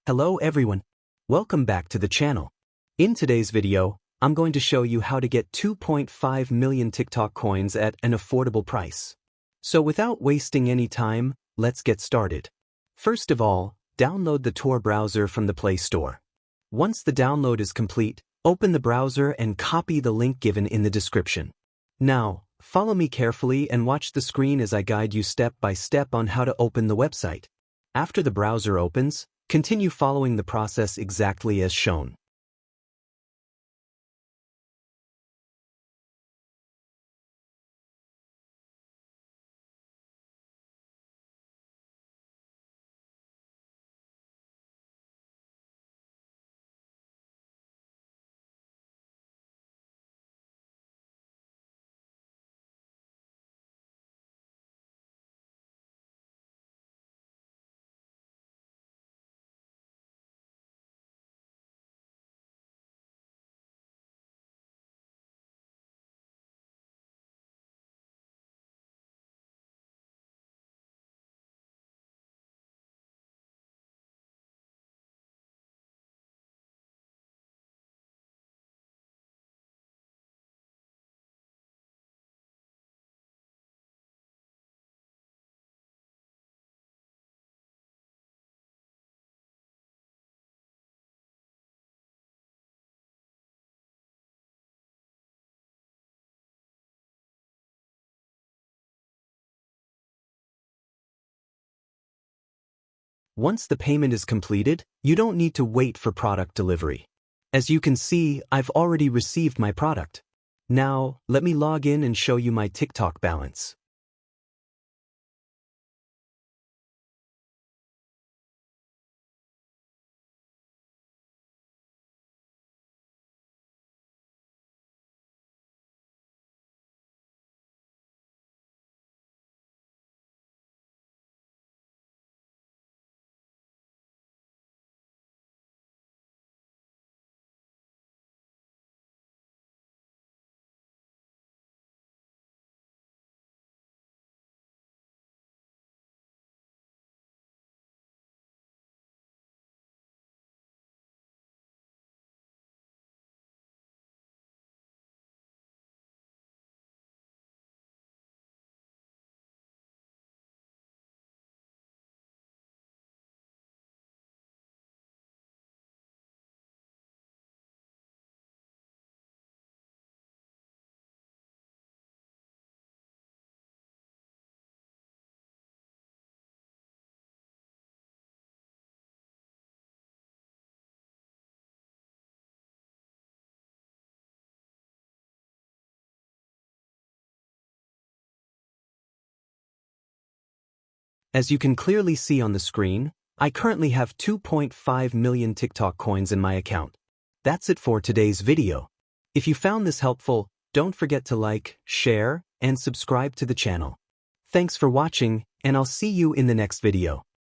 Hello everyone. Welcome back to the channel. In today's video, I'm going to show you how to get 2.5 million TikTok coins at an affordable price. So without wasting any time, let's get started. First of all, download the Tor browser from the Play Store. Once the download is complete, open the browser and copy the link given in the description. Now, follow me carefully and watch the screen as I guide you step by step on how to open the website. After the browser opens, continue following the process exactly as shown. Once the payment is completed, you don't need to wait for product delivery. As you can see, I've already received my product. Now, let me log in and show you my TikTok balance. As you can clearly see on the screen, I currently have 2.5 million TikTok coins in my account. That's it for today's video. If you found this helpful, don't forget to like, share, and subscribe to the channel. Thanks for watching, and I'll see you in the next video.